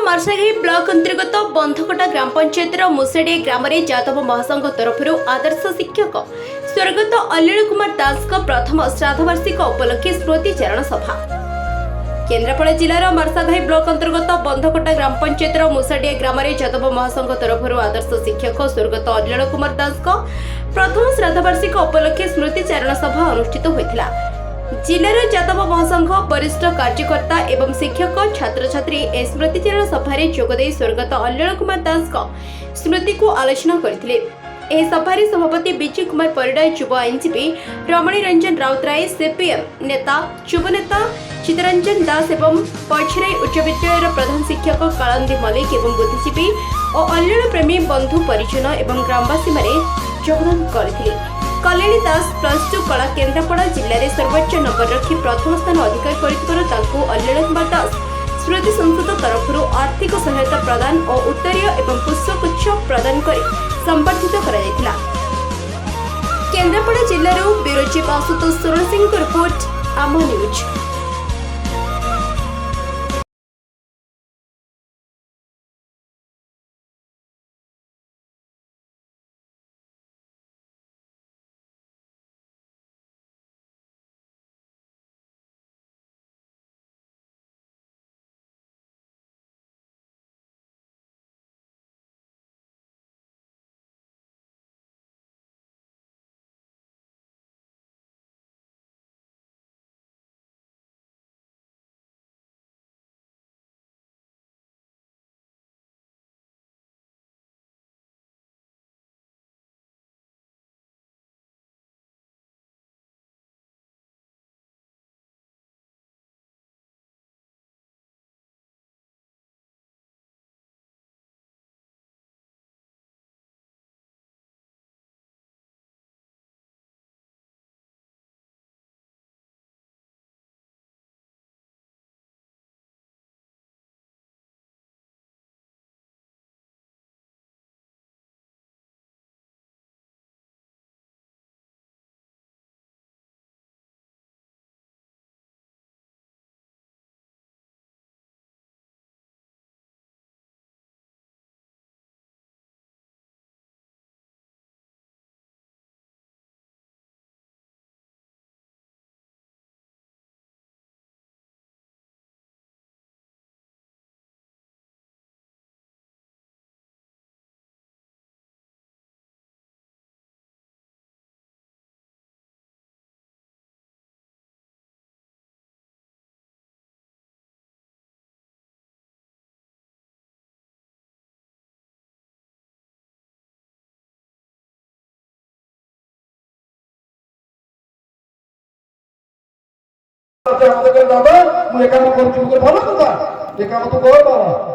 मर्साघाई block अंतर्गत बंधकटा ग्राम पंचायतर मुसेडिया ग्राम में जादव महासंघ तरफ आदर्श शिक्षक स्वर्गत अलील कुमार दास प्रथम श्राद्धवार्षिक उपलक्षे स्मृतिचारण सभा। केन्द्रापड़ा जिलार मर्साघाई ब्लॉक अंतर्गत बंधकटा ग्राम पंचायतर मुसेडिया ग्राम में जादव महासंघ तरफ आदर्श शिक्षक स्वर्गत अलील कुमार दास प्रथम श्राद्धवार्षिक उपलक्षे स्मृतिचारण सभा अनुष्ठित होता। जिलार जादव महासंघ वरिष्ठ कार्यकर्ता एवं शिक्षक छात्र छात्री स्मृतिचारण सभारे जोगदे स्वर्गत अलील कुमार दास स्मृति को आलोचना करथिले। सभारे सभापति विजय कुमार परिडा, युव आईनजीवी रमणी रंजन राउतराय, सीपीएम नेता युवनेता चितरंजन दास एवं पछराई उच्च विद्यालय प्रधान शिक्षक कालंदी मल्लिक एवं बुद्धिजीवी और अलील प्रेमी बंधु परिजन एवं ग्रामवासी माने योगदान करथिले। कल्याणी दास +2 कला केन्द्रापड़ा जिले में सर्वोच्च नंबर रखी प्रथम स्थान अधिकार कर अलील कुमार दास स्मृति संसद तरफ आर्थिक सहायता प्रदान और उत्तरीय एवं पुष्पगुच्छ प्रदान कर संबर्धित करा। केन्द्रापड़ा जिलूर bureau chief Ashutosh Soren Singh report आम न्यूज।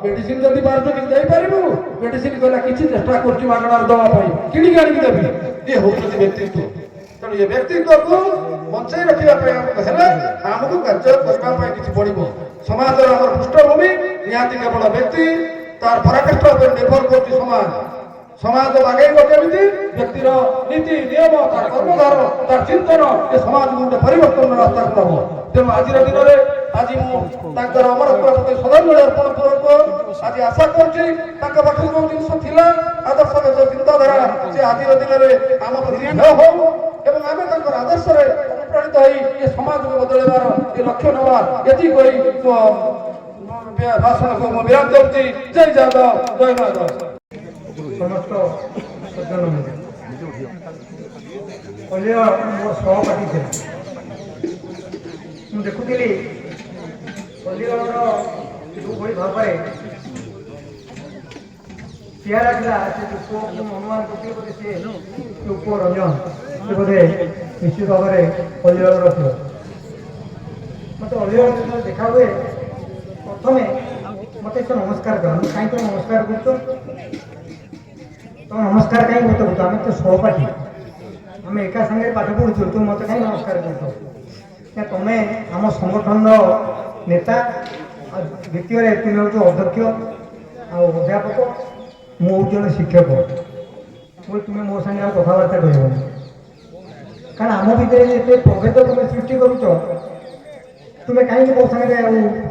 मेडिसिन जल्दी पार्छ कि जाई पारिबु मेडिसिन कला किछि चेष्टा करछि मागणार दवा पाई किनि गाड़ी देबी ये होउछि व्यक्तित्व। तण ये व्यक्तित्व को बंचाई रखिया पे हेले हमकु कार्य करबा पाई किछि पड़िबो। समाज रो हमर पृष्ठभूमि नियाति केवल व्यक्ति तार पराकाष्ठ पर निर्भर करछि समाज। समाज आगेब केमिति व्यक्तिर नीति नियम तार कर्मधार तार चिंतन ये समाज गोटे परिवर्तन रास्ता करबो। तेणु आज दिन में आज मुझे अमरत्व प्रति श्रद्धांजलि अर्पण पूर्वक आज आशा करुँची पाखे जो जिन आदर्श चिंताधारा से आज दिन में आम प्रति भय हो आम आदर्श अनुप्राणित हो ये समाज को बदलवार ये लक्ष्य नवा ये भाषण को विराम दूसरी। जय जादव, जय माधव। समस्त सज्जन मोर सहपाठी थे ମୁଁ ଦେଖୁଥିଲି ପଲ୍ଲୀର ଯେଉଁଭଳି ଭାବରେ ତିଆରା ଥିଲା ସେ ଉପକୁ ଅନୁମାନ କରୁଥିଲେ ବୋଧେ ସେ ଉପରଞ୍ଜନ ସେ ବୋଧେ ନିଶ୍ଚିତ ଭାବରେ ପଲ୍ଲୀର ଥିବ। ମୋତେ ଅଲିର ଦେଖା ହୁଏ ପ୍ରଥମେ ମୋତେ ସେ ନମସ୍କାର କର। ମୁଁ କାହିଁକି ନମସ୍କାର କରୁଛ ତ ନମସ୍କାର କାହିଁକି ମୋତେ କରୁଛ ଆମେ ତ ସହପାଠୀ ଆମେ ଏକା ସାଙ୍ଗରେ ପାଠ ପଢ଼ୁଛୁ ତୁ ମୋତେ କାହିଁକି ନମସ୍କାର କରୁଛ। तुम्हें आम संगठन नेता द्वितीय तुम हूँ अध्यक्ष अध्यापक मुझे जन शिक्षक तुम्हें मो सागे कथबार्ता कर कारण आम भितर ये प्रभेद तुम सृष्टि करुच तुम्हें कहीं मो सागे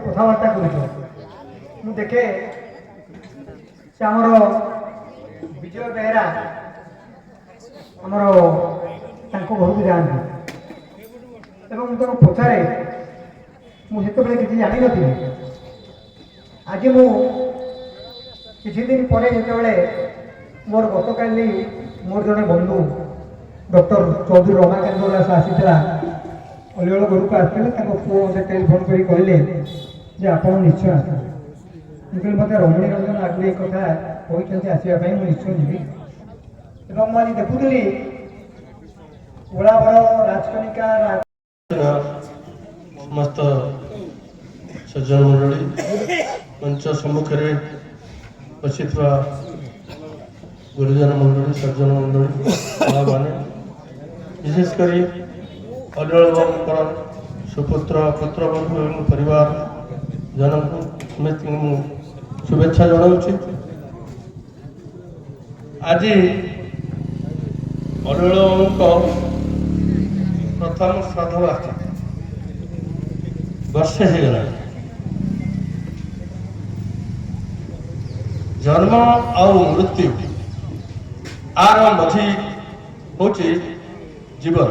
कथबार्ता कर देखे से आमर विजय बेहरा आमर घर को जाती मुझे पचारे मुझे किसी जान नी आज मु किसी दिन पर जो मोर गत काली मोर जड़े बंधु डॉक्टर चौधरी रमाकांत दास आसीला अलियोल घर को आसते पुओ मत टेलीफोन कर कहले जे आप निश्चय आस मुझे मत रमणी रंजन आगे एक कथा कहते आसवाई मुझे निश्चय जी मुझे देखुली ओलावर राजकनिका समस्त सज्जन मंडली मंच सम्मुखें बसी गुरुजन मंडली सज्जन मंडली मैंने विशेषकर अलियोल बाबूर सुपुत्र पुत्रबंधु एवं परिवार जन को समस्त शुभेच्छा जनाऊँ। आज अलियोल बाबू प्रथम श्राद्ध वर्षे हो गला जन्म आ मृत्यु आर मझी हूँ जीवन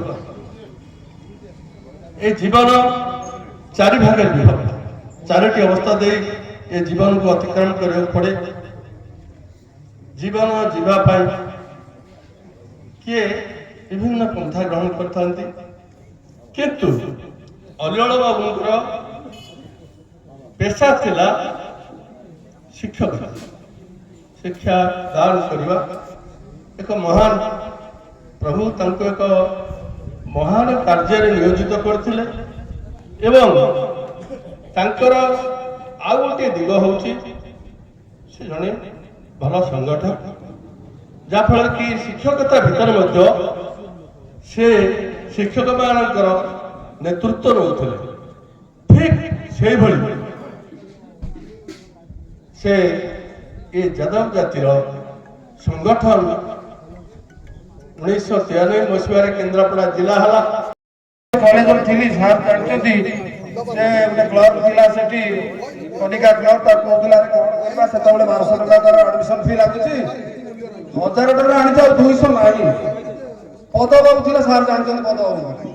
ये जीवन चारि भाग विभक्त चारोटी अवस्था दे ये जीवन को अतिक्रमण करने पड़े जीवन जीवाई किए विभिन्न पंथा ग्रहण करते किंतु अलियोल बाबूर पेशा थिला शिक्षक शिक्षा दान करवा एक महान प्रभु तांको एक महान कार्य नियोजित करथिले एवं तांकर आ गोटे दिग होची से जने भल संगठक जाफल कि शिक्षकता भीतर मध्य से शिक्षक मानकर नेतृत्व रोते ठीक से भली से ये यादव जातिर संगठन 1993 मसीह केन्द्रापड़ा जिला हला कॉलेज थी सार जानते से क्लब थिला सेठी कनिका क्लब ता कोदला रे ग्रहण करबा सेतबेले 1200 टका तार एडमिशन फी लागुची 1000 टका आनी जाऊ 200 नाही पद बाबू थिला सार जानते पद बाबू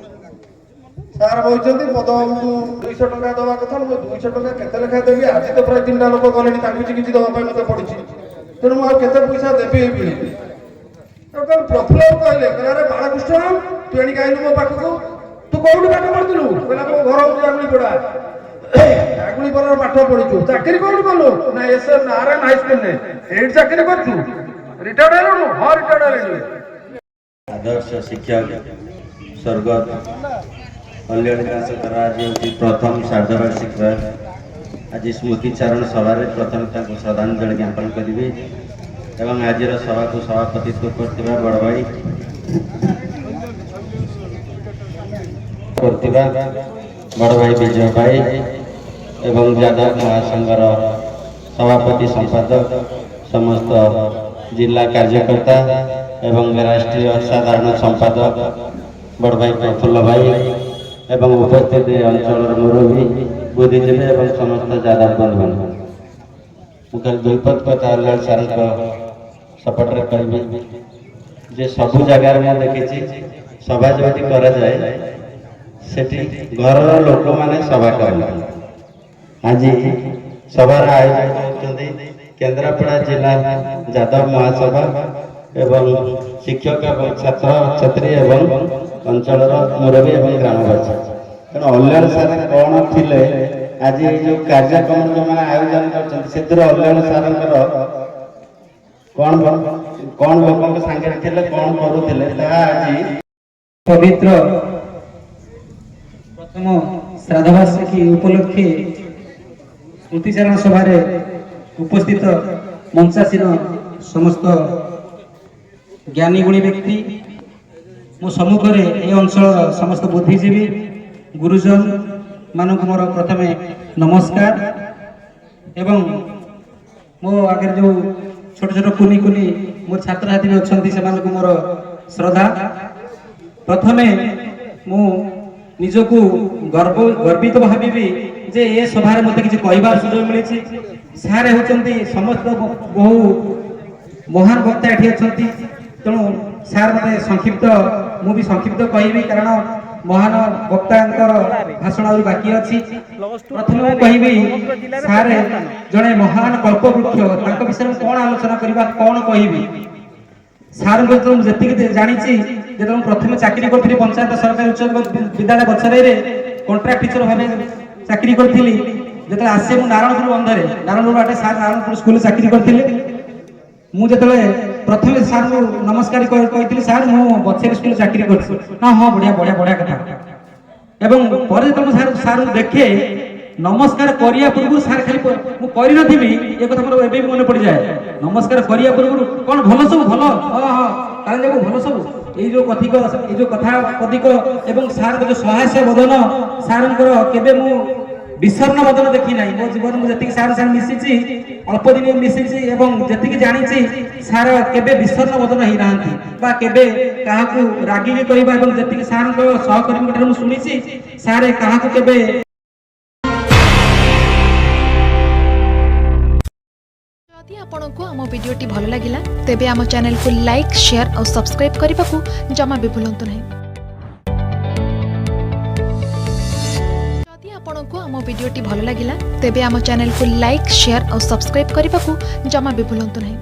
सार बोलते पद बाबू को 200 टका दवा कथा 200 टका केते लेखा देबी आज तो प्राय 3टा लोक गलेनी तांकु किछि दवा पय मते पडिछि तेनु आ केते पैसा देबी बिली तो प्रफुल्ल कहले अरे बालकृष्ण तू एणी काइलु मो पाखको तू कोउडी पाठ पढिलु कहला मो घर उठी आगुली पड़ा आगुली पर पाठ पढिछु चाकरी कोउडी कलु ना एसएम नारायण हाई स्कूल ने एड चाकरी करछु रिटायर्ड हेलु हां रिटायर्ड हेलु आदर्श शिक्षक स्वर्गत अलियोल दास आज प्रथम सार्धवार्षिक आज स्मृतिचारण सभा प्रथम श्रद्धांजलि ज्ञापन करेंगे एवं आज सभा को सभापतित्व करथिबा बड़ भाई बड़ भाई विजय भाई एवं यादव महासंघर सभापति संपादक समस्त जिला कार्यकर्ता एवं राष्ट्रीय साधारण संपादक बड़ भाई प्रफुल्ल भाई एवं उपस्थित अंचल मुरबी बुद्धिजीवी एवं समस्त यादव बंधु मुझे दुईपद कथा अलियोल सार सपटे कहि जे सबु जगार मैं देखी सभा जो करा जाए सेठी घर लोक माने सभा कर आज सभार आयोजन होती केन्द्रापड़ा जिला यादव महासभा एवं शिक्षक एवं छात्र छात्री एवं अंचल मुरबी एवं ग्रामवासी तेणु अलियोल सार कौन थिले आज जो कार्यक्रम जो मैंने आयोजन कर अलियोल सार कौन कौन लोक सांगे थिले कौन करुथिले आज पवित्र प्रथम श्राद्धवार्षिकी उपलक्षे स्मृतिचारण सभा उपस्थित मंचासीन समस्त ज्ञानी गुणी व्यक्ति मो सम्मुखें ए अंचल समस्त बुद्धिजीवी गुरुजन मानक मोर प्रथमे नमस्कार एवं मो आगे जो छोट छोट कुनी कुनी मोर छात्र छात्री अच्छा से मोर श्रद्धा प्रथमे मु ନିଜକୁ ଗର୍ବିତ ଭାବିବି ଯେ ଏ ସଭାରେ ମୋତେ କିଛି କହିବାର ସୁଯୋଗ ମିଳିଛି। ସାର୍ ହେଉଛନ୍ତି ସମସ୍ତ ବହୁ ମହାନ ବକ୍ତା ଏଠି ଅଛନ୍ତି, ତେଣୁ ସାର୍ ମୋତେ ମୁଁ ବି ସଂକ୍ଷିପ୍ତ କହିବି, କାରଣ ମହାନ ବକ୍ତାଙ୍କର ଭାଷଣ ଆହୁରି ବାକି ଅଛି। ପ୍ରଥମେ ମୁଁ କହିବି, ସାର୍ ଜଣେ ମହାନ କଳ୍ପବୃକ୍ଷ, ତାଙ୍କ ବିଷୟରେ ମୁଁ କଣ ଆଲୋଚନା କରିବା, କଣ କହିବି। ସାର୍ଙ୍କ ଭିତରୁ ମୁଁ ଯେତିକି ଜାଣିଛି, ଯେତେବେଳେ ମୁଁ ପ୍ରଥମେ ଚାକିରି କରିଥିଲି ପଞ୍ଚାୟତ ସରକାରୀ ଉଚ୍ଚ ବିଦ୍ୟାଳୟ ବଛରାଇରେ କଣ୍ଟ୍ରାକ୍ଟ ଟିଚର ଭାବେ ଚାକିରି କରିଥିଲି। ଯେତେବେଳେ ଆସେ ମୁଁ ନାରାୟଣପୁର ବନ୍ଧରେ, ନାରାୟଣପୁର ବାଟେ ସାର୍ ନାରାୟଣପୁର ସ୍କୁଲରେ ଚାକିରି କରିଥିଲେ। ମୁଁ ଯେତେବେଳେ ପ୍ରଥମେ ସାର୍ଙ୍କୁ ନମସ୍କାର କହିଥିଲି, ସାର୍ ମୁଁ ବଛେରି ସ୍କୁଲରେ ଚାକିରି କରିଛି। ନା ହଁ, ବଢିଆ ବଢିଆ ବଢିଆ କଥା। ଏବଂ ପରେ ଯେତେବେଳେ ସାର୍ଙ୍କୁ ଦେଖେ, ନମସ୍କାର କରିବା ପୂର୍ବରୁ ସାର୍ ଖାଲି ମୁଁ କରିନଥିବି, ଏ କଥା ମୋର ଏବେ ବି ମନେ ପଡିଯାଏ। ନମସ୍କାର କରିବା ପୂର୍ବରୁ କଣ ଭଲ ସବୁ ଭଲ, ହଁ ହଁ କାରଣ ଯାକୁ ଭଲ ସବୁ, ଏଇ ଯୋଉ କଥା କଥିକ ଏବଂ ସାର୍ଙ୍କ ଯୋଉ ସହାସ୍ୟ ବଦନ, ସାର୍ଙ୍କର କେବେ ମୁଁ ବିଷର୍ଣ୍ଣ ବଦନ ଦେଖି ନାହିଁ। ମୋ ଜୀବନ ମୁଁ ଯେତିକି ସାର୍ ମିଶିଛି, ଅଳ୍ପ ଦିନ ମିଶିଛି ଏବଂ ଯେତିକି ଜାଣିଛି, ସାର୍ କେବେ ବିଷର୍ଣ୍ଣ ବଦନ ହେଇନାହାନ୍ତି ବା କେବେ କାହାକୁ ରାଗିକି କହିବା, ଏବଂ ଯେତିକି ସାର୍ଙ୍କ ସହକର୍ମୀଙ୍କ ଠାରୁ ମୁଁ ଶୁଣିଛି, ସାର୍ କାହାକୁ କେବେ जदि आपंक आम भिडी भल लगा तेब आम चैनल को लाइक, शेयर और सब्सक्राइब करने को जमा भी भूलु नहीं। जदि आपंक आम भिडी भल लगा तेब आम चैनल को लाइक, शेयर और सब्सक्राइब करने को जमा भी भूलु नहीं।